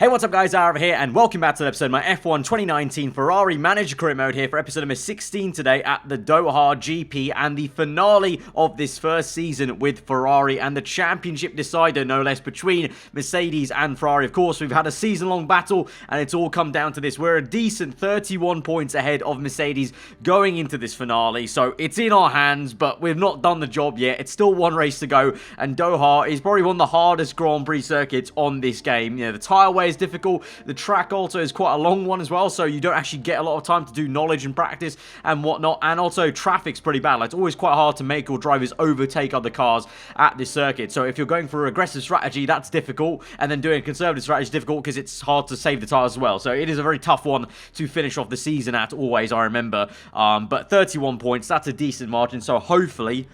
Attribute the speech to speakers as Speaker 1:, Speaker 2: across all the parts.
Speaker 1: Hey, what's up guys, aarava here, and welcome back to the episode of my F1 2019 Ferrari Manager Career Mode here for episode number 16 today at the Doha GP and the finale of this first season with Ferrari and the championship decider, no less, between Mercedes and Ferrari. Of course, we've had a season-long battle and it's all come down to this. We're a decent 31 points ahead of Mercedes going into this finale, so it's in our hands, but we've not done the job yet. It's still one race to go, and Doha is probably one of the hardest Grand Prix circuits on this game. You know, the tyre wear is difficult. The track also is quite a long one as well, so you don't actually get a lot of time to do knowledge and practice and whatnot. And also, traffic's pretty bad. Like, it's always quite hard to make your drivers overtake other cars at this circuit. So if you're going for an aggressive strategy, that's difficult. And then doing a conservative strategy is difficult because it's hard to save the tyres as well. So it is a very tough one to finish off the season at, always, I remember. But 31 points, that's a decent margin. So hopefully,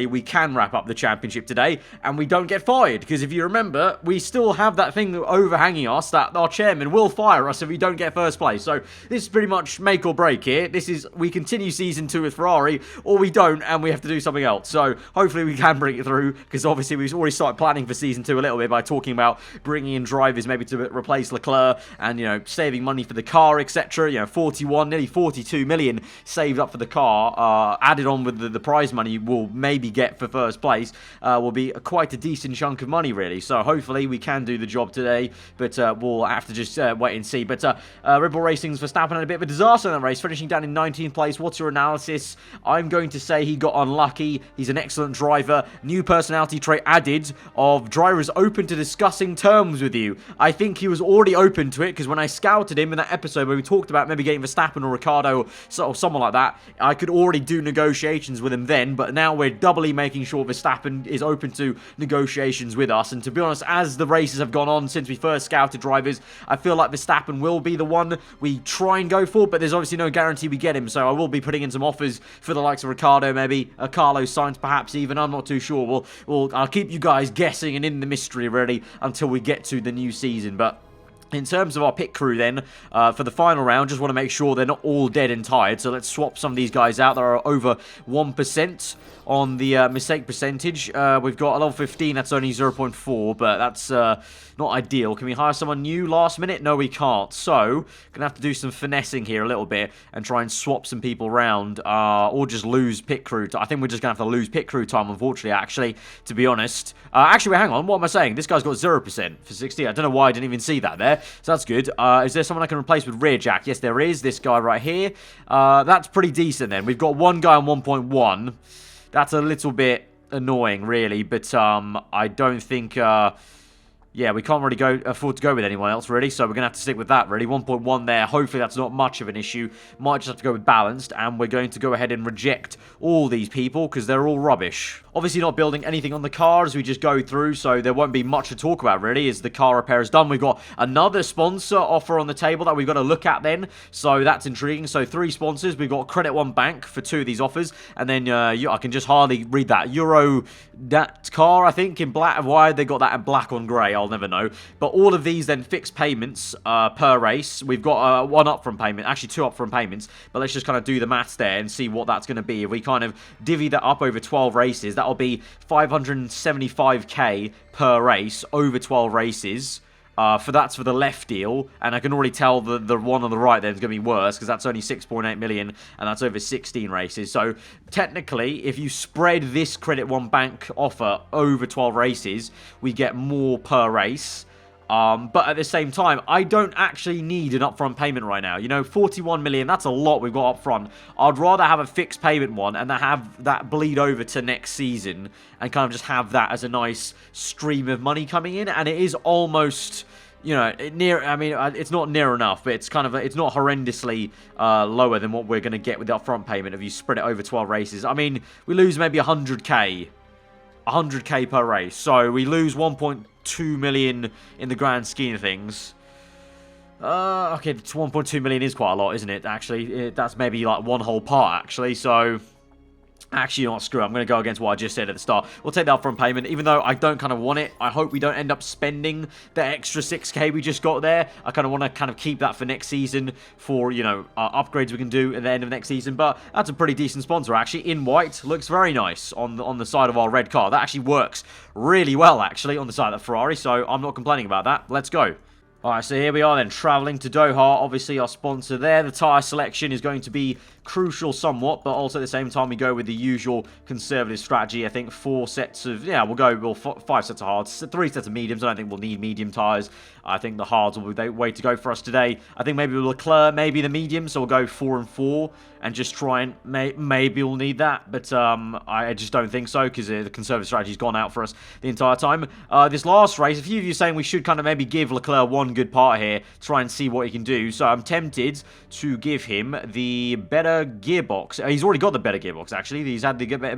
Speaker 1: we can wrap up the championship today and we don't get fired. Because if you remember, we still have that thing overhanging us, that our chairman will fire us if we don't get first place. So this is pretty much make or break here. This is, we continue season 2 with Ferrari, or we don't, and we have to do something else. So hopefully we can bring it through, because obviously we've already started planning for season 2 a little bit by talking about bringing in drivers maybe to replace Leclerc and, you know, saving money for the car, etc. You know, 41, nearly 42 million saved up for the car, added on with the prize money we'll maybe get for first place, will be quite a decent chunk of money, really. So hopefully we can do the job today, but we'll have to just wait and see. But Red Bull Racing's Verstappen had a bit of a disaster in that race, finishing down in 19th place. What's your analysis? I'm going to say he got unlucky. He's an excellent driver. New personality trait added of drivers open to discussing terms with you. I think he was already open to it, because when I scouted him in that episode where we talked about maybe getting Verstappen or Ricardo or someone like that, I could already do negotiations with him then, but now we're doubly making sure Verstappen is open to negotiations with us. And to be honest, as the races have gone on since we first scouted drivers, I feel like Verstappen will be the one we try and go for, but there's obviously no guarantee we get him, so I will be putting in some offers for the likes of Ricardo, maybe a Carlos Sainz perhaps even. I'm not too sure. I'll keep you guys guessing and in the mystery really until we get to the new season. But in terms of our pit crew then, for the final round, just want to make sure they're not all dead and tired. So let's swap some of these guys out that are over 1% on the mistake percentage. We've got a level 15, that's only 0.4, but that's not ideal. Can we hire someone new last minute? No, we can't. So, gonna have to do some finessing here a little bit and try and swap some people around, or just lose pit crew. I think we're just gonna have to lose pit crew time, unfortunately, actually, to be honest. Actually, hang on, what am I saying? This guy's got 0% for 60. I don't know why I didn't even see that there. So that's good. Is there someone I can replace with rear jack? Yes, there is. This guy right here. That's pretty decent then. We've got one guy on 1.1. That's a little bit annoying, really, but I don't think... yeah, we can't really afford to go with anyone else, really, so we're going to have to stick with that, really. 1.1 there. Hopefully that's not much of an issue. Might just have to go with balanced, and we're going to go ahead and reject all these people, because they're all rubbish. Obviously not building anything on the car as we just go through, so there won't be much to talk about, really, as the car repair is done. We've got another sponsor offer on the table that we've got to look at then, so that's intriguing. So 3 sponsors. We've got Credit One Bank for 2 of these offers, and then I can just hardly read that. Euro, that car, I think, in black. Why they got that in black on grey, I'll never know. But all of these then fixed payments per race. We've got 1 upfront payment, actually 2 upfront payments, but let's just kind of do the maths there and see what that's going to be. If we kind of divvy that up over 12 races, that'll be 575k per race over 12 races. That's for the left deal, and I can already tell the one on the right then is going to be worse, because that's only 6.8 million, and that's over 16 races. So, technically, if you spread this Credit One Bank offer over 12 races, we get more per race. But at the same time, I don't actually need an upfront payment right now. You know, 41 million, that's a lot we've got upfront. I'd rather have a fixed payment one and have that bleed over to next season and kind of just have that as a nice stream of money coming in. And it is almost, you know, near, I mean, it's not near enough, but it's kind of, it's not horrendously lower than what we're going to get with the upfront payment if you spread it over 12 races. I mean, we lose maybe 100k per race. So we lose 1.2 million in the grand scheme of things. Okay, 1.2 million is quite a lot, isn't it? Actually, that's maybe like one whole part, actually. So Actually, you know what, screw it. I'm going to go against what I just said at the start. We'll take the upfront payment, even though I don't kind of want it. I hope we don't end up spending the extra 6k we just got there. I kind of want to kind of keep that for next season for, you know, upgrades we can do at the end of next season. But that's a pretty decent sponsor, actually. In white, looks very nice on the side of our red car. That actually works really well, actually, on the side of the Ferrari, so I'm not complaining about that. Let's go. Alright, so here we are then, travelling to Doha, obviously our sponsor there. The tyre selection is going to be crucial somewhat, but also at the same time we go with the usual conservative strategy. I think 4 sets of, we'll go 5 sets of hards, 3 sets of mediums. I don't think we'll need medium tyres. I think the hards will be the way to go for us today. I think maybe Leclerc, maybe the medium, so we'll go 4 and 4 and just try and, maybe we'll need that, but I just don't think so, because the conservative strategy's gone out for us the entire time. This last race, a few of you saying we should kind of maybe give Leclerc one good part here, try and see what he can do, so I'm tempted to give him the better gearbox. He's already got the better gearbox, actually. He's had the better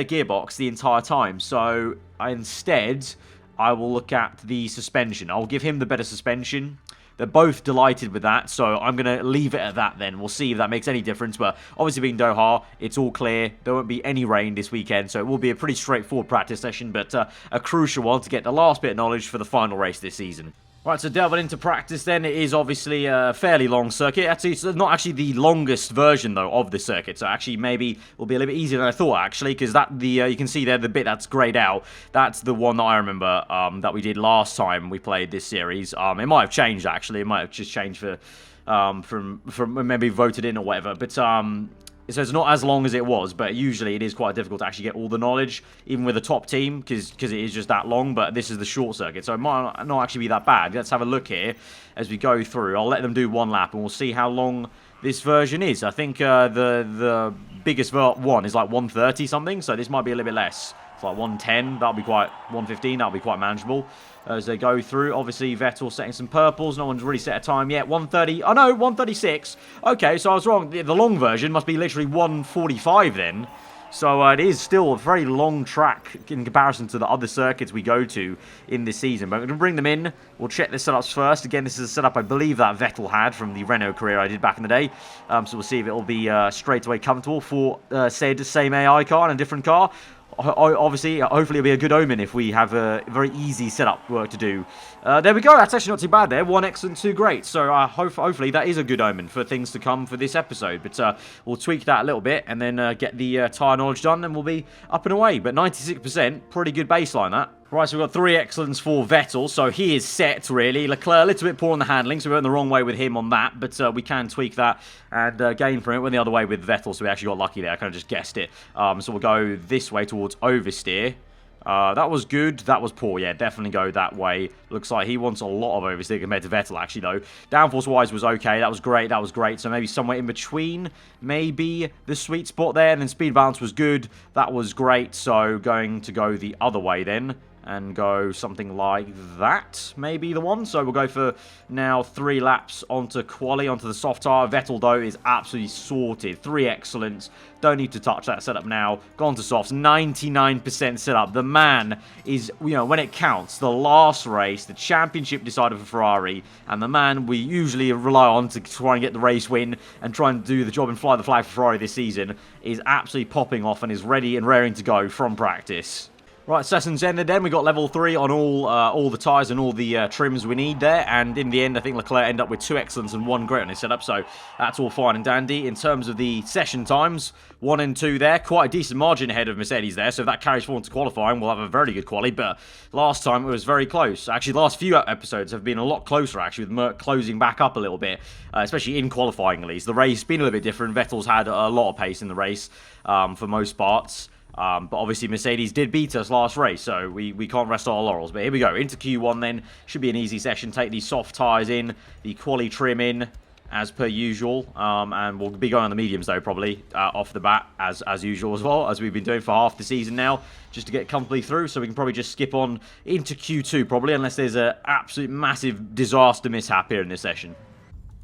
Speaker 1: gearbox the entire time, so instead I will look at the suspension. I'll give him the better suspension. They're both delighted with that, so I'm going to leave it at that then. We'll see if that makes any difference, but obviously being Doha, it's all clear. There won't be any rain this weekend, so it will be a pretty straightforward practice session, but a crucial one to get the last bit of knowledge for the final race this season. Right, so delving into practice then, it is obviously a fairly long circuit. Actually, it's not actually the longest version, though, of the circuit. So actually, maybe it will be a little bit easier than I thought, actually, because you can see there, the bit that's greyed out, that's the one that I remember that we did last time we played this series. It might have changed, actually. It might have just changed from maybe voted in or whatever. But so it's not as long as it was, but usually it is quite difficult to actually get all the knowledge, even with a top team, because it is just that long, but this is the short circuit, so it might not actually be that bad. Let's have a look here as we go through. I'll let them do one lap, and we'll see how long this version is. I think the biggest one is like 130 something, so this might be a little bit less. It's like 110, 115, that'll be quite manageable. As they go through, obviously Vettel setting some purples. No one's really set a time yet. 130. Oh no, 136. Okay, so I was wrong. The long version must be literally 145 then. So it is still a very long track in comparison to the other circuits we go to in this season. But I'm going to bring them in. We'll check the setups first. Again, this is a setup I believe that Vettel had from the Renault career I did back in the day. So we'll see if it'll be straight away comfortable for said same AI car and a different car. Obviously, hopefully it'll be a good omen if we have a very easy setup work to do. There we go. That's actually not too bad there. 1 excellent, 2 great. So hopefully that is a good omen for things to come for this episode. But we'll tweak that a little bit and then get the tyre knowledge done and we'll be up and away. But 96%, pretty good baseline that. Right, so we've got 3 excellents for Vettel, so he is set, really. Leclerc, a little bit poor on the handling, so we went the wrong way with him on that, but we can tweak that and gain from it. Went the other way with Vettel, so we actually got lucky there. I kind of just guessed it. So we'll go this way towards oversteer. That was good. That was poor. Yeah, definitely go that way. Looks like he wants a lot of oversteer compared to Vettel, actually, though. Downforce-wise was okay. That was great. That was great. So maybe somewhere in between, maybe the sweet spot there. And then speed balance was good. That was great. So going to go the other way then. And go something like that, maybe the one. So we'll go for now 3 laps onto quali, onto the soft tyre. Vettel, though, is absolutely sorted. 3 excellents. Don't need to touch that setup now. Gone to softs. 99% setup. The man is, when it counts, the last race, the championship decider for Ferrari, and the man we usually rely on to try and get the race win and try and do the job and fly the flag for Ferrari this season, is absolutely popping off and is ready and raring to go from practice. Right, session's ended then. We got level 3 on all the tyres and all the trims we need there. And in the end, I think Leclerc ended up with 2 excellents and 1 great on his setup. So that's all fine and dandy. In terms of the session times, 1 and 2 there. Quite a decent margin ahead of Mercedes there. So if that carries forward to qualifying, we'll have a very good quali. But last time, it was very close. Actually, the last few episodes have been a lot closer, actually, with Merc closing back up a little bit. Especially in qualifying, at least. The race been a little bit different. Vettel's had a lot of pace in the race for most parts. But obviously Mercedes did beat us last race, so we can't rest on our laurels. But here we go, into Q1 then. Should be an easy session. Take these soft tyres in, the quali trim in, as per usual. And we'll be going on the mediums, though, probably, off the bat, as usual as well, as we've been doing for half the season now, just to get comfortably through. So we can probably just skip on into Q2, probably, unless there's an absolute massive disaster mishap here in this session.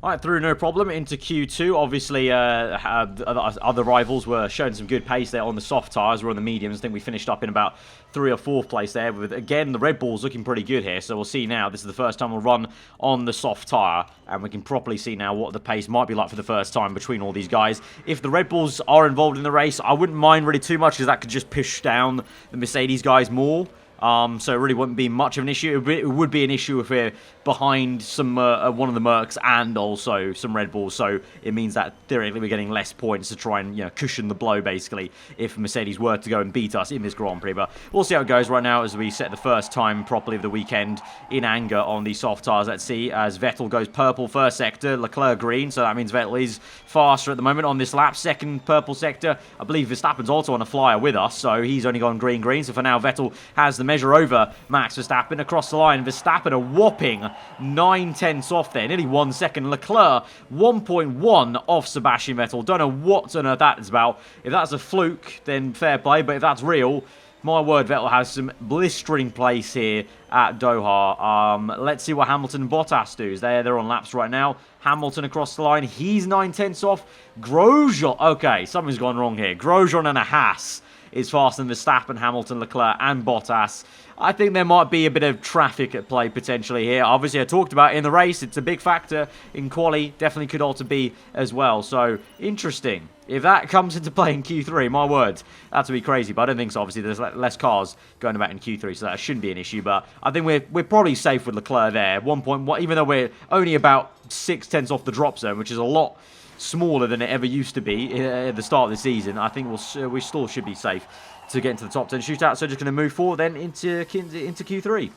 Speaker 1: Alright, through no problem into Q2. Obviously, other rivals were showing some good pace there on the soft tyres. We're on the mediums. I think we finished up in about 3rd or 4th place there. With, again, the Red Bull's looking pretty good here. So we'll see now. This is the first time we'll run on the soft tyre. And we can properly see now what the pace might be like for the first time between all these guys. If the Red Bulls are involved in the race, I wouldn't mind really too much, because that could just push down the Mercedes guys more. So it really wouldn't be much of an issue. It would be an issue if we're behind some one of the Mercs and also some Red Bulls. So it means that theoretically we're getting less points to try and cushion the blow, basically, if Mercedes were to go and beat us in this Grand Prix. But we'll see how it goes right now as we set the first time properly of the weekend in anger on the soft tyres. Let's see as Vettel goes purple first sector, Leclerc green. So that means Vettel is faster at the moment on this lap. Second purple sector. I believe Verstappen's also on a flyer with us, so he's only gone green. So for now, Vettel has the measure over Max Verstappen across the line. Verstappen a whopping 9/10 off there, nearly 1 second. Leclerc 1.1 off Sebastian Vettel. Don't know what on earth that is about. If that's a fluke, then fair play, but if that's real, my word, Vettel has some blistering place here at Doha. Let's see what Hamilton and Bottas do. They're on laps right now. Hamilton across the line. He's 9/10 off. Grosjean. Okay, something's gone wrong here. Grosjean and a Haas is faster than Verstappen, Hamilton, Leclerc, and Bottas. I think there might be a bit of traffic at play potentially here. Obviously, I talked about in the race, it's a big factor. In quali, definitely could also be as well. So, interesting. If that comes into play in Q3, my word, that would be crazy. But I don't think so. Obviously, there's less cars going about in Q3, so that shouldn't be an issue. But I think we're probably safe with Leclerc there. 1.1, even though we're only about 6/10 off the drop zone, which is a lot smaller than it ever used to be at the start of the season. I think we still should be safe to get into the top 10 shootout. So just going to move forward then into Q3.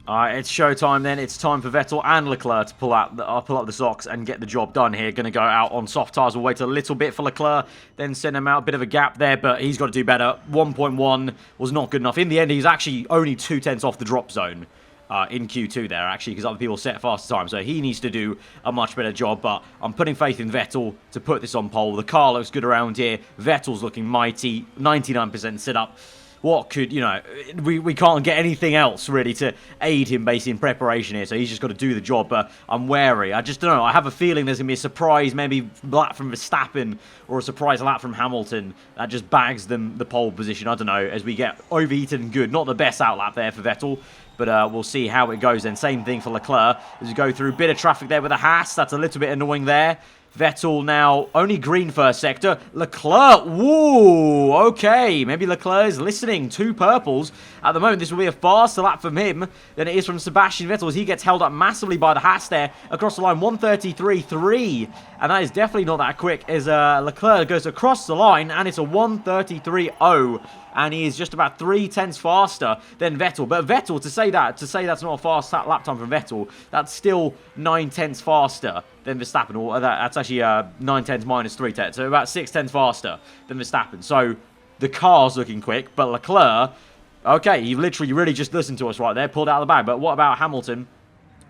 Speaker 1: Alright, it's showtime then. It's time for Vettel and Leclerc to pull up the socks and get the job done here. Going to go out on soft tyres. We'll wait a little bit for Leclerc, then send him out. Bit of a gap there, but he's got to do better. 1.1 was not good enough. In the end, he's actually only 2/10 off the drop zone. In Q2 there, actually, because other people set faster time. So he needs to do a much better job, but I'm putting faith in Vettel to put this on pole. The car looks good around here. Vettel's looking mighty, 99% sit up. What could, we can't get anything else, really, to aid him, basically, in preparation here. So he's just got to do the job, but I'm wary. I just don't know. I have a feeling there's going to be a surprise, maybe lap from Verstappen or a surprise lap from Hamilton that just bags them the pole position. I don't know, as we get overheated and good. Not the best outlap there for Vettel. But we'll see how it goes then. Same thing for Leclerc as we go through. Bit of traffic there with a Haas. That's a little bit annoying there. Vettel now only green first sector. Leclerc, woo, okay. Maybe Leclerc is listening. 2 purples. At the moment, this will be a faster lap from him than it is from Sebastian Vettel as he gets held up massively by the Haas there. Across the line, 1:33.3. And that is definitely not that quick as Leclerc goes across the line and it's a 1:33.0. And he is just about 3/10 faster than Vettel. But Vettel, to say that's not a fast lap time from Vettel, that's still 9/10 faster than Verstappen. Or that's actually 9/10 minus 3/10. So about 6/10 faster than Verstappen. So the car's looking quick. But Leclerc, okay, he literally really just listened to us right there, pulled out of the bag. But what about Hamilton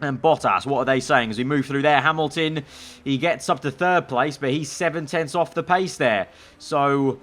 Speaker 1: and Bottas? What are they saying as we move through there? Hamilton, he gets up to 3rd place, but he's 7/10 off the pace there. So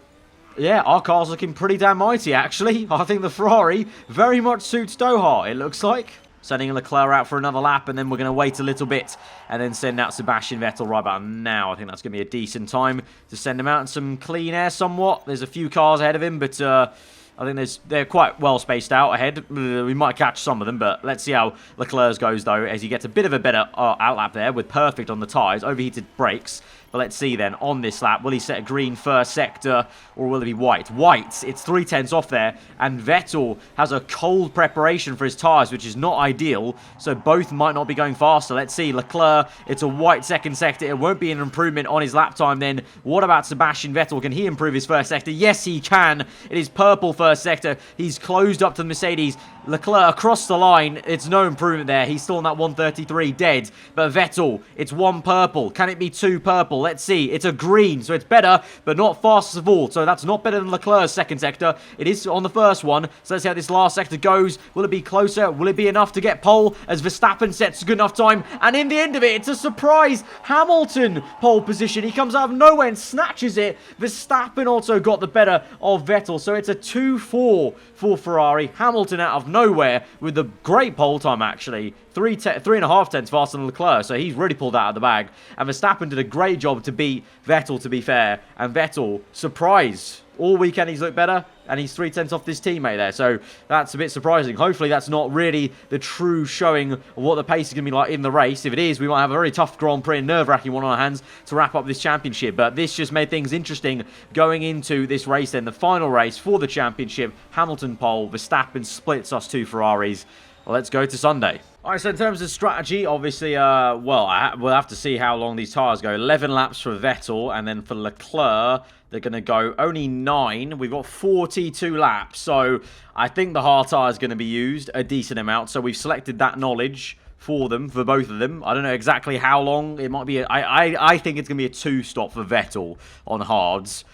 Speaker 1: yeah, our car's looking pretty damn mighty, actually. I think the Ferrari very much suits Doha, it looks like. Sending Leclerc out for another lap, and then we're going to wait a little bit and then send out Sebastian Vettel right about now. I think that's going to be a decent time to send him out in some clean air somewhat. There's a few cars ahead of him, but I think they're quite well spaced out ahead. We might catch some of them, but let's see how Leclerc's goes, though, as he gets a bit of a better outlap there with perfect on the tyres, overheated brakes. But let's see then, on this lap, will he set a green first sector, or will it be white? White, it's 3/10 off there, and Vettel has a cold preparation for his tyres, which is not ideal, so both might not be going faster. Let's see, Leclerc, it's a white second sector, it won't be an improvement on his lap time then. What about Sebastian Vettel? Can he improve his first sector? Yes, he can. It is purple first sector. He's closed up to the Mercedes. Leclerc across the line, it's no improvement there. He's still on that 1:33 dead, but Vettel, it's 1 purple. Can it be 2 purple? Let's see. It's a green, so it's better, but not fastest of all. So that's not better than Leclerc's second sector. It is on the first one. So let's see how this last sector goes. Will it be closer? Will it be enough to get pole as Verstappen sets a good enough time? And in the end of it, it's a surprise Hamilton pole position. He comes out of nowhere and snatches it. Verstappen also got the better of Vettel. So it's a 2-4 for Ferrari. Hamilton out of nowhere with a great pole time, actually. 3.5 faster than Leclerc, so he's really pulled that out of the bag. And Verstappen did a great job to beat Vettel, to be fair. And Vettel, surprise all weekend he's looked better, and he's 3/10 off this teammate there. So that's a bit surprising. Hopefully that's not really the true showing of what the pace is going to be like in the race. If it is, we might have a very tough Grand Prix and nerve-wracking one on our hands to wrap up this championship. But this just made things interesting going into this race then. The final race for the championship. Hamilton pole, Verstappen splits us 2 Ferraris. Let's go to Sunday. Alright, so in terms of strategy, obviously, we'll have to see how long these tyres go. 11 laps for Vettel, and then for Leclerc, they're going to go only 9. We've got 42 laps, so I think the hard tyre is going to be used a decent amount. So we've selected that knowledge for them, for both of them. I don't know exactly how long. It might be, I think it's going to be a 2-stop for Vettel on hards.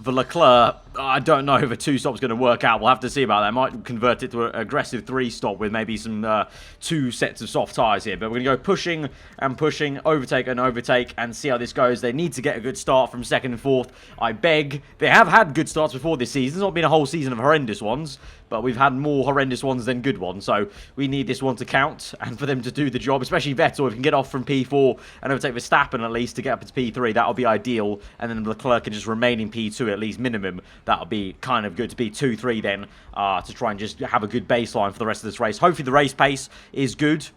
Speaker 1: For Leclerc, I don't know if a 2-stop is going to work out. We'll have to see about that. I might convert it to an aggressive 3-stop with maybe some 2 sets of soft tyres here. But we're going to go pushing and pushing, overtake and overtake, and see how this goes. They need to get a good start from 2nd and 4th. I beg. They have had good starts before this season. It's not been a whole season of horrendous ones, but we've had more horrendous ones than good ones. So we need this one to count and for them to do the job, especially Vettel. If we can get off from P4 and overtake Verstappen at least to get up to P3, that'll be ideal. And then Leclerc can just remain in P2 at least minimum. That'll be kind of good to be 2-3 then to try and just have a good baseline for the rest of this race. Hopefully the race pace is good,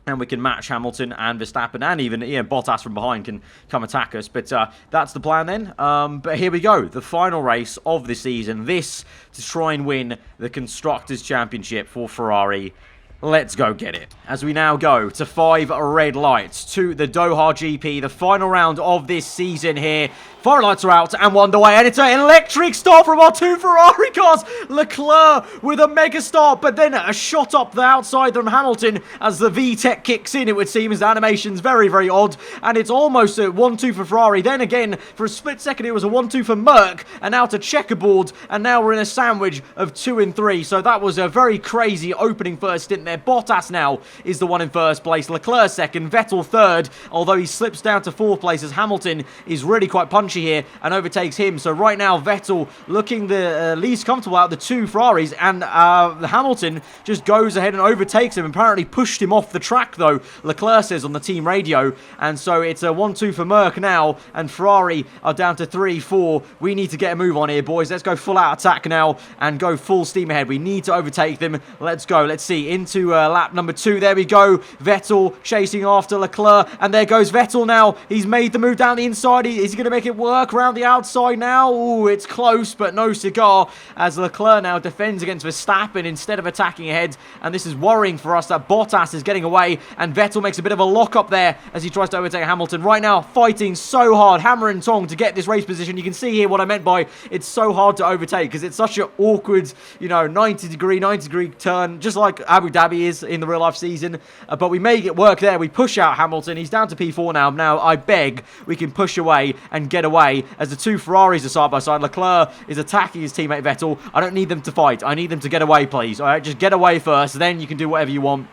Speaker 1: and we can match Hamilton and Verstappen, and even Bottas from behind can come attack us. But that's the plan then. But here we go. The final race of the season. This to try and win the Constructors' Championship for Ferrari. Let's go get it. As we now go to 5 red lights to the Doha GP, the final round of this season here. 4 lights are out and 1 away, and it's an electric start from our 2 Ferrari cars. Leclerc with a mega start, but then a shot up the outside from Hamilton as the VTEC kicks in, it would seem, as the animation's very, very odd. And it's almost a 1-2 for Ferrari. Then again, for a split second, it was a 1-2 for Merc, and out to checkerboard, and now we're in a sandwich of 2 and 3. So that was a very crazy opening first stint there. Bottas now is the one in first place. Leclerc second, Vettel third, although he slips down to 4th place as Hamilton is really quite punchy here and overtakes him. So right now Vettel looking the least comfortable out of the 2 Ferraris, and Hamilton just goes ahead and overtakes him. Apparently pushed him off the track though, Leclerc says on the team radio. And so it's a 1-2 for Merc now, and Ferrari are down to 3-4. We need to get a move on here, boys. Let's go full out attack now and go full steam ahead. We need to overtake them. Let's go. Let's see. Into lap number 2. There we go. Vettel chasing after Leclerc, and there goes Vettel now. He's made the move down the inside. Is he going to make it work around the outside now? Ooh, it's close, but no cigar, as Leclerc now defends against Verstappen instead of attacking ahead. And this is worrying for us that Bottas is getting away, and Vettel makes a bit of a lock up there as he tries to overtake Hamilton. Right now, fighting so hard, hammer and tong to get this race position. You can see here what I meant by it's so hard to overtake, because it's such an awkward, 90 degree turn, just like Abu Dhabi is in the real life season. But we make it work there. We push out Hamilton. He's down to P4 now. Now, I beg we can push away and get away as the 2 Ferraris are side by side. Leclerc is attacking his teammate Vettel. I don't need them to fight. I need them to get away, please. All right, just get away first. Then you can do whatever you want.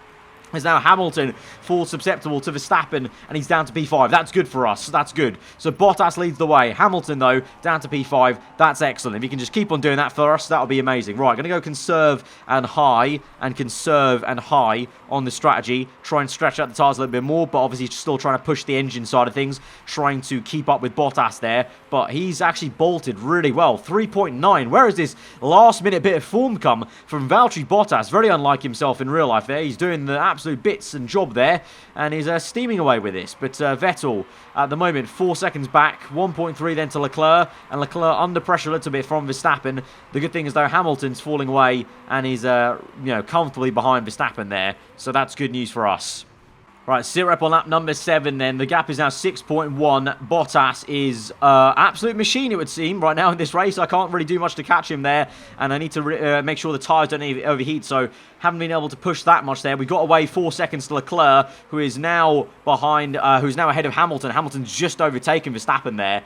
Speaker 1: As now Hamilton falls susceptible to Verstappen, and he's down to P5. That's good for us. That's good. So Bottas leads the way. Hamilton, though, down to P5. That's excellent. If he can just keep on doing that for us, that'll be amazing. Right, going to go conserve and high on the strategy. Try and stretch out the tyres a little bit more, but obviously still trying to push the engine side of things, trying to keep up with Bottas there. But he's actually bolted really well. 3.9. Where has this last-minute bit of form come from Valtteri Bottas? Very unlike himself in real life there. He's doing the absolute bits and job there, and he's steaming away with this. But Vettel at the moment 4 seconds back, 1.3 then to Leclerc, and Leclerc under pressure a little bit from Verstappen. The good thing is though Hamilton's falling away, and he's comfortably behind Verstappen there, so that's good news for us. Right, sit rep on lap number 7 then. The gap is now 6.1. Bottas is absolute machine, it would seem, right now in this race. I can't really do much to catch him there, and I need to make sure the tyres don't overheat, so haven't been able to push that much there. We got away 4 seconds to Leclerc, who is now behind, who's now ahead of Hamilton. Hamilton's just overtaken Verstappen there.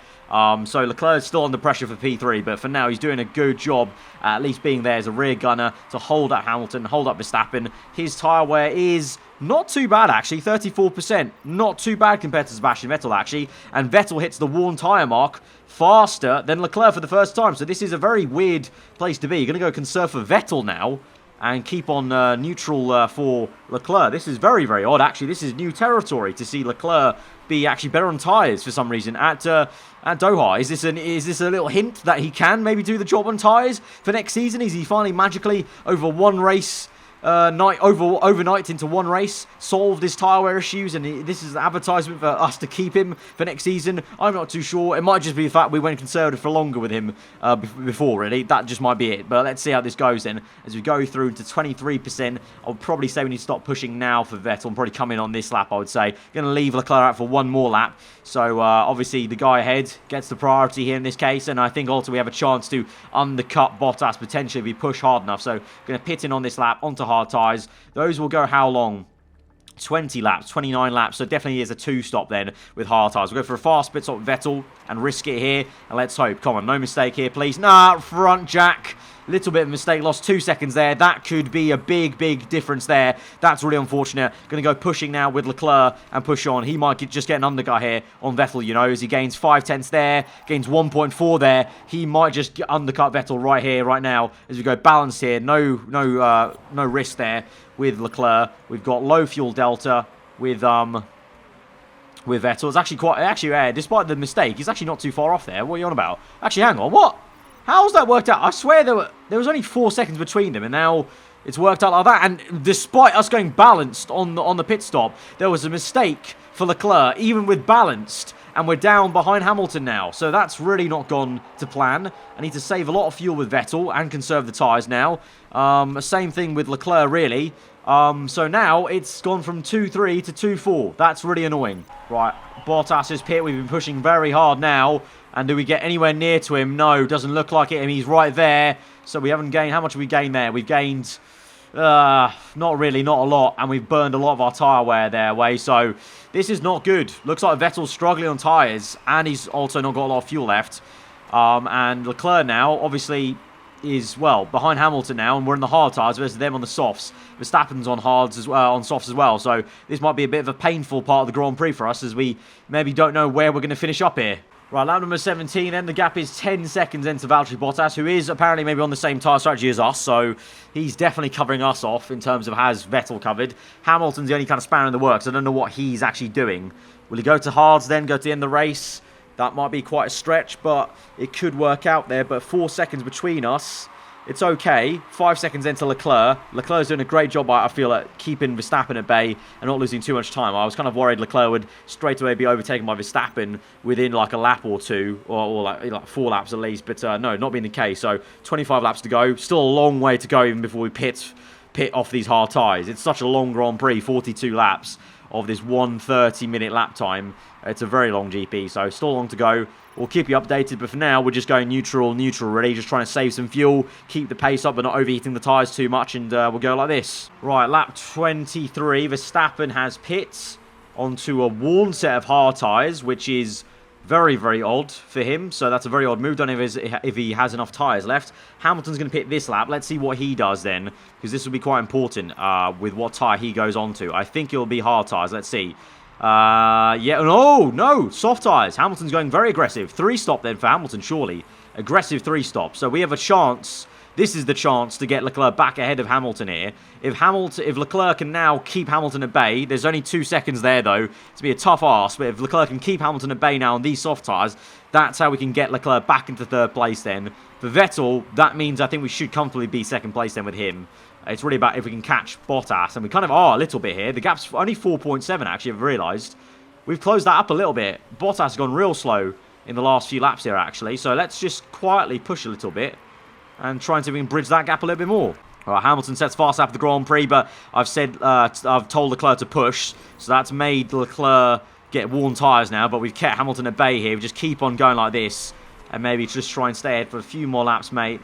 Speaker 1: So Leclerc's still under pressure for P3, but for now he's doing a good job, at least being there as a rear gunner to hold up Hamilton, hold up Verstappen. His tyre wear is not too bad, actually. 34%. Not too bad compared to Sebastian Vettel, actually. And Vettel hits the worn tyre mark faster than Leclerc for the first time. So this is a very weird place to be. You're going to go conserve for Vettel now. and keep on neutral for Leclerc. This is very, very odd, actually. This is new territory to see Leclerc be actually better on tyres for some reason at Doha. Is this a little hint that he can maybe do the job on tyres for next season? Is he finally magically over one race overnight into one race, solved his tyre wear issues, and this is an advertisement for us to keep him for next season? I'm not too sure. It might just be the fact we went conservative for longer with him before, really. That just might be it. But let's see how this goes then. As we go through to 23%, I would probably say we need to stop pushing now for Vettel and probably come in on this lap, I would say. Going to leave Leclerc out for one more lap. So, obviously, the guy ahead gets the priority here in this case, and I think also we have a chance to undercut Bottas potentially if we push hard enough. So, going to pit in on this lap onto hard tyres. Those will go how long? 20 laps, 29 laps, so definitely is a two-stop then with hard tyres. We'll go for a fast pit stop with Vettel and risk it here, and let's hope. Come on, no mistake here, please. Nah, front jack. Little bit of a mistake, lost 2 seconds there. That could be a big, big difference there. That's really unfortunate. Going to go pushing now with Leclerc and push on. He might just get an undercut here on Vettel, you know, as he gains 5/10 there, gains 1.4 there. He might just undercut Vettel right here, right now, as we go balanced here. No risk there with Leclerc. We've got low fuel delta with Vettel. It's actually despite the mistake, he's actually not too far off there. What are you on about? Actually, hang on, what? How's that worked out? I swear there was only 4 seconds between them, and now it's worked out like that. And despite us going balanced on the pit stop, there was a mistake for Leclerc, even with balanced, and we're down behind Hamilton now. So that's really not gone to plan. I need to save a lot of fuel with Vettel and conserve the tyres now. Same thing with Leclerc, really. So now it's gone from 2-3 to 2-4. That's really annoying. Right, Bottas' pit. We've been pushing very hard now. And do we get anywhere near to him? No, doesn't look like it. I mean, he's right there. So we haven't gained... How much have we gained there? We've gained... not really, not a lot. And we've burned a lot of our tyre wear their way. So this is not good. Looks like Vettel's struggling on tyres. And he's also not got a lot of fuel left. And Leclerc now, obviously, is, well, behind Hamilton now. And we're in the hard tyres versus them on the softs. Verstappen's on hards as well, on softs as well. So this might be a bit of a painful part of the Grand Prix for us, as we maybe don't know where we're going to finish up here. Right, lap number 17, then the gap is 10 seconds into Valtteri Bottas, who is apparently maybe on the same tyre strategy as us, so he's definitely covering us off in terms of has Vettel covered. Hamilton's the only kind of spanner in the works. I don't know what he's actually doing. Will he go to hards then, go to the end of the race? That might be quite a stretch, but it could work out there. But 4 seconds between us, it's okay. 5 seconds into Leclerc. Leclerc's doing a great job, I feel, at keeping Verstappen at bay and not losing too much time. I was kind of worried Leclerc would straight away be overtaken by Verstappen within like a lap or two, or like 4 laps at least. But no, not being the case. So 25 laps to go. Still a long way to go even before we pit off these hard tyres. It's such a long Grand Prix, 42 laps of this 1:30-minute lap time. It's a very long GP, so still long to go. We'll keep you updated, but for now, we're just going neutral, really. Just trying to save some fuel, keep the pace up, but not overheating the tyres too much, and we'll go like this. Right, lap 23, Verstappen has pits onto a worn set of hard tyres, which is very, very odd for him. So that's a very odd move. Don't know if he has enough tyres left. Hamilton's going to pit this lap. Let's see what he does then, because this will be quite important with what tyre he goes on to. I think it'll be hard tyres. Let's see. Yeah, no, soft tyres. Hamilton's going very aggressive. 3-stop then for Hamilton, surely. Aggressive 3-stop. So we have a chance. This is the chance to get Leclerc back ahead of Hamilton here. If Leclerc can now keep Hamilton at bay, there's only 2 seconds there though. It's be a tough ask, but if Leclerc can keep Hamilton at bay now on these soft tyres, that's how we can get Leclerc back into 3rd place then. For Vettel, that means I think we should comfortably be 2nd place then with him. It's really about if we can catch Bottas, and we kind of are a little bit here. The gap's only 4.7 actually, I've realised. We've closed that up a little bit. Bottas has gone real slow in the last few laps here actually, so let's just quietly push a little bit and try and see if we can bridge that gap a little bit more. All right, Hamilton sets fast after the Grand Prix, but I've told Leclerc to push, so that's made Leclerc get worn tyres now, but we've kept Hamilton at bay here. We just keep on going like this, and maybe just try and stay ahead for a few more laps, mate.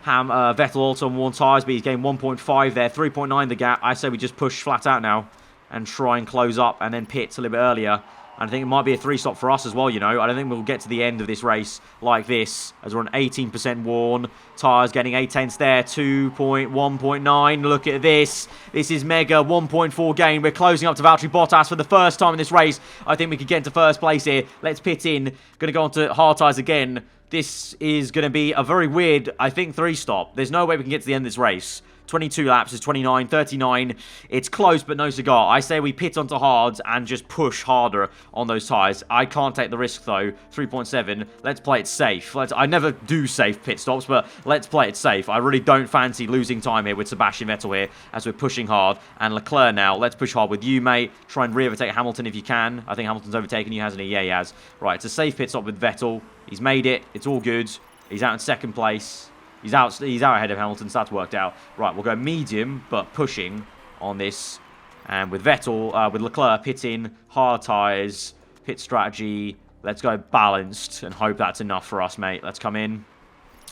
Speaker 1: Vettel also on worn tyres, but he's gained 1.5 there, 3.9 the gap. I say we just push flat out now and try and close up and then pit a little bit earlier. And I think it might be a 3-stop for us as well, you know. I don't think we'll get to the end of this race like this, as we're on 18% worn. Tyres getting 8/10 there, 1.9. Look at this. This is mega, 1.4 gain. We're closing up to Valtteri Bottas for the first time in this race. I think we could get into 1st place here. Let's pit in. Going to go on to hard tyres again. This is going to be a very weird, I think, 3-stop. There's no way we can get to the end of this race. 22 laps is 29, 39. It's close, but no cigar. I say we pit onto hards and just push harder on those tyres. I can't take the risk, though. 3.7. Let's play it safe. I never do safe pit stops, but let's play it safe. I really don't fancy losing time here with Sebastian Vettel here as we're pushing hard. And Leclerc now. Let's push hard with you, mate. Try and re-overtake Hamilton if you can. I think Hamilton's overtaken you, hasn't he? Yeah, he has. Right, it's a safe pit stop with Vettel. He's made it. It's all good. He's out in second place. He's out ahead of Hamilton, so that's worked out. Right, we'll go medium, but pushing on this. And with Vettel, with Leclerc, pitting, hard tyres, pit strategy. Let's go balanced and hope that's enough for us, mate. Let's come in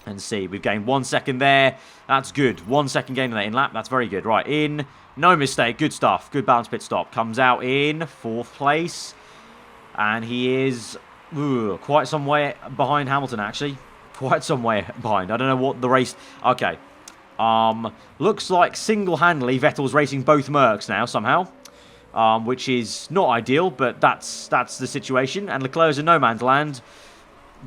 Speaker 1: and see. We've gained 1 second there. That's good. 1 second gain in that in-lap. That's very good. Right, in. No mistake. Good stuff. Good balanced pit stop. Comes out in 4th place. And he is quite some way behind Hamilton, actually. Quite some way behind. I don't know what the race... Okay. Looks like single-handedly Vettel's racing both Mercs now, somehow. Which is not ideal, but that's the situation. And Leclerc's in no man's land.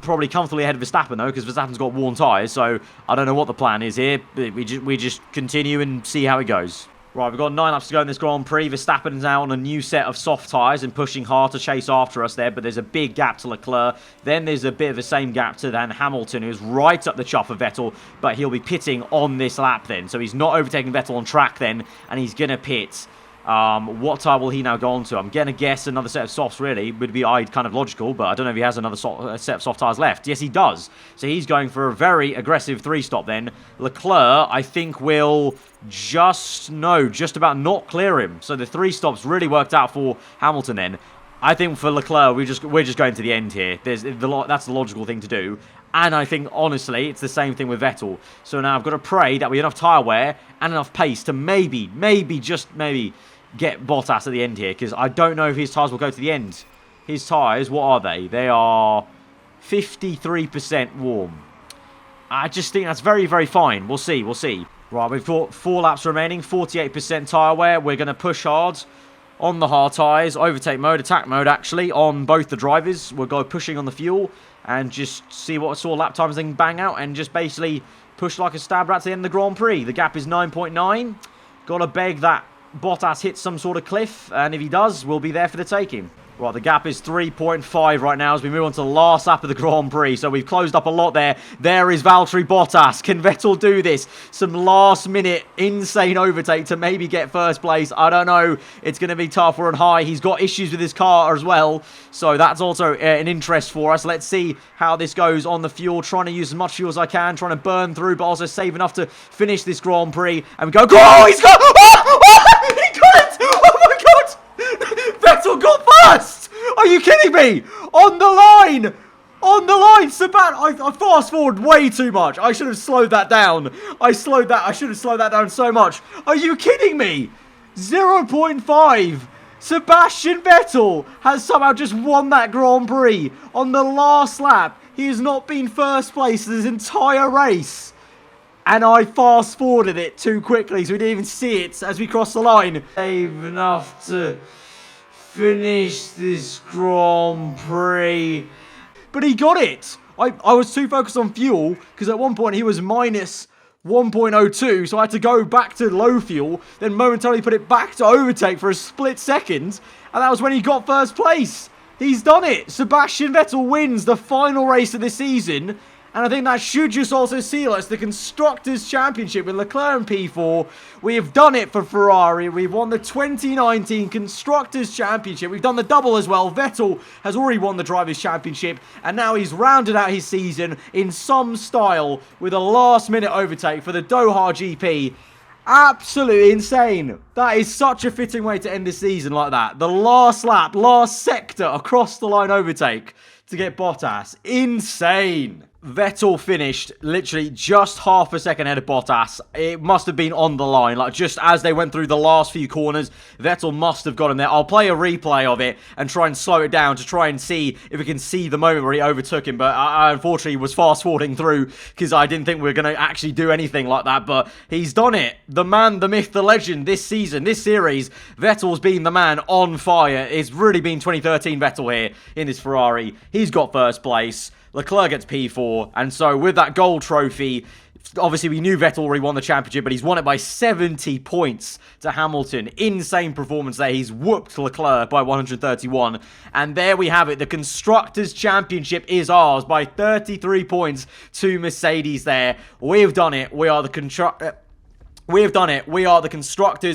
Speaker 1: Probably comfortably ahead of Verstappen, though, because Verstappen's got worn tyres. So, I don't know what the plan is here. We just continue and see how it goes. Right, we've got 9 laps to go in this Grand Prix. Verstappen's now on a new set of soft tyres and pushing hard to chase after us there, but there's a big gap to Leclerc. Then there's a bit of the same gap to then Hamilton, who's right up the chop of Vettel, but he'll be pitting on this lap then. So he's not overtaking Vettel on track then, and he's going to pit. What tyre will he now go on to? I'm going to guess another set of softs, really. Would be kind of logical, but I don't know if he has another set of soft tyres left. Yes, he does. So he's going for a very aggressive 3-stop then. Leclerc, I think, will just about not clear him. So the 3 stops really worked out for Hamilton then. I think for Leclerc, we're just going to the end here. That's the logical thing to do. And I think, honestly, it's the same thing with Vettel. So now I've got to pray that we have enough tyre wear and enough pace to maybe get Bottas at the end here, because I don't know if his tyres will go to the end. His tyres, what are they? They are 53% warm. I just think that's very, very fine. We'll see. Right, we've got 4 laps remaining, 48% tyre wear. We're going to push hard on the hard tyres, overtake mode, attack mode, actually, on both the drivers. We'll go pushing on the fuel and just see what sort of lap times they can bang out and just basically push like a stab rat to the end of the Grand Prix. The gap is 9.9. Got to beg that Bottas hits some sort of cliff, and if he does, we'll be there for the taking. Right, the gap is 3.5 right now as we move on to the last lap of the Grand Prix. So we've closed up a lot there. There is Valtteri Bottas. Can Vettel do this? Some last-minute insane overtake to maybe get first place. I don't know. It's going to be tough. We're on high. He's got issues with his car as well. So that's also an interest for us. Let's see how this goes on the fuel. Trying to use as much fuel as I can. Trying to burn through, but also save enough to finish this Grand Prix. And we go... Oh, he's got... He got it! Oh, my God! Vettel got first! Are you kidding me? On the line! On the line! Sebastian, I fast forward way too much. I should have slowed that down. I should have slowed that down so much. Are you kidding me? 0.5. Sebastian Vettel has somehow just won that Grand Prix. On the last lap, he has not been first place this entire race. And I fast forwarded it too quickly, so we didn't even see it as we crossed the line. Save enough to finish this Grand Prix. But he got it. I was too focused on fuel, because at one point he was minus 1.02, so I had to go back to low fuel, then momentarily put it back to overtake for a split second, and that was when he got first place. He's done it. Sebastian Vettel wins the final race of the season. And I think that should just also seal us the Constructors' Championship with Leclerc in P4. We have done it for Ferrari. We've won the 2019 Constructors' Championship. We've done the double as well. Vettel has already won the Drivers' Championship. And now he's rounded out his season in some style with a last-minute overtake for the Doha GP. Absolutely insane. That is such a fitting way to end the season like that. The last lap, last sector across the line overtake to get Bottas. Insane. Vettel finished literally just half a second ahead of Bottas. It must have been on the line. Like, just as they went through the last few corners, Vettel must have got him there. I'll play a replay of it and try and slow it down to try and see if we can see the moment where he overtook him. But I unfortunately was fast-forwarding through because I didn't think we were going to actually do anything like that. But he's done it. The man, the myth, the legend this season, this series, Vettel's been the man on fire. It's really been 2013 Vettel here in this Ferrari. He's got first place. Leclerc gets P4, and so with that gold trophy, Obviously, we knew Vettel already won the championship, but he's won it by 70 points to Hamilton. Insane performance there. He's whooped Leclerc by 131. And there we have it. The Constructors' Championship is ours by 33 points to Mercedes there. We've done it. We are the Constructors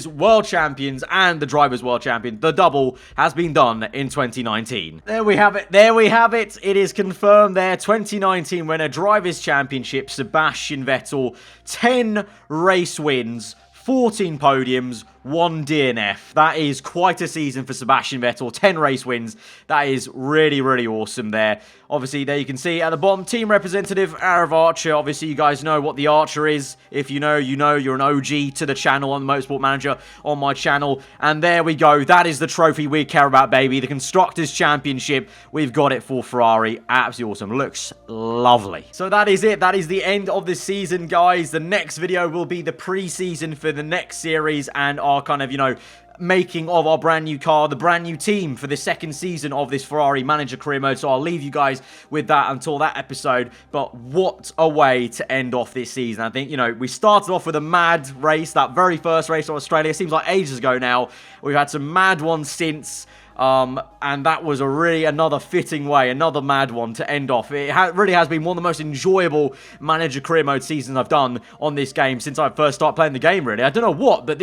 Speaker 1: World Champions and the Drivers World Champion. The double has been done in 2019. There we have it. There we have it. It is confirmed there. 2019 winner, Drivers Championship, Sebastian Vettel. 10 race wins, 14 podiums, 1 DNF. That is quite a season for Sebastian Vettel. 10 race wins. That is really, really awesome there. Obviously, there you can see at the bottom, team representative, aarava Archer. Obviously, you guys know what the Archer is. If you know, you know. You're an OG to the channel on the Motorsport Manager on my channel. And there we go. That is the trophy we care about, baby. The Constructors' Championship. We've got it for Ferrari. Absolutely awesome. Looks lovely. So that is it. That is the end of this season, guys. The next video will be the pre-season for the next series and our kind of, you know, making of our brand new car, the brand new team for the second season of this Ferrari Manager career mode. So I'll leave you guys with that until that episode. But what a way to end off this season. I think, you know, we started off with a mad race, that very first race on Australia. It seems like ages ago now. We've had some mad ones since. And that was another fitting way, another mad one to end off. It really has been one of the most enjoyable Manager career mode seasons I've done on this game since I first started playing the game, really. I don't know what, but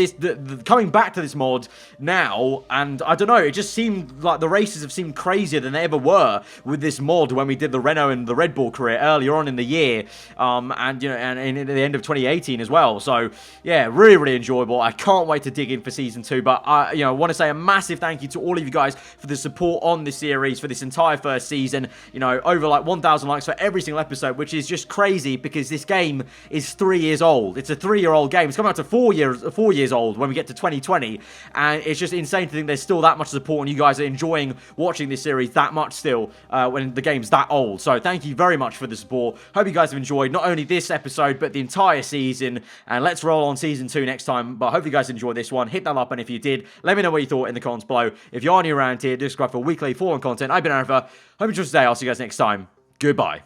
Speaker 1: coming back to this mod now, and I don't know, it just seemed like the races have seemed crazier than they ever were with this mod when we did the Renault and the Red Bull career earlier on in the year, and, you know, and at the end of 2018 as well. So, yeah, really, really enjoyable. I can't wait to dig in for Season 2, but I, you know, want to say a massive thank you to all of you guys for the support on this series for this entire first season. You know, over like 1,000 likes for every single episode, which is just crazy because this game is 3 years old. It's a 3-year-old game. It's coming out to 4 years old when we get to 2020, and it's just insane to think there's still that much support and you guys are enjoying watching this series that much still when the game's that old. So thank you very much for the support. Hope you guys have enjoyed not only this episode but the entire season, and let's roll on Season 2 next time. But hope you guys enjoyed this one. Hit that like button if you did. Let me know what you thought in the comments below. If you are new around here, do subscribe for weekly full-on content. I've been aarava. Hope you enjoyed today. I'll see you guys next time. Goodbye.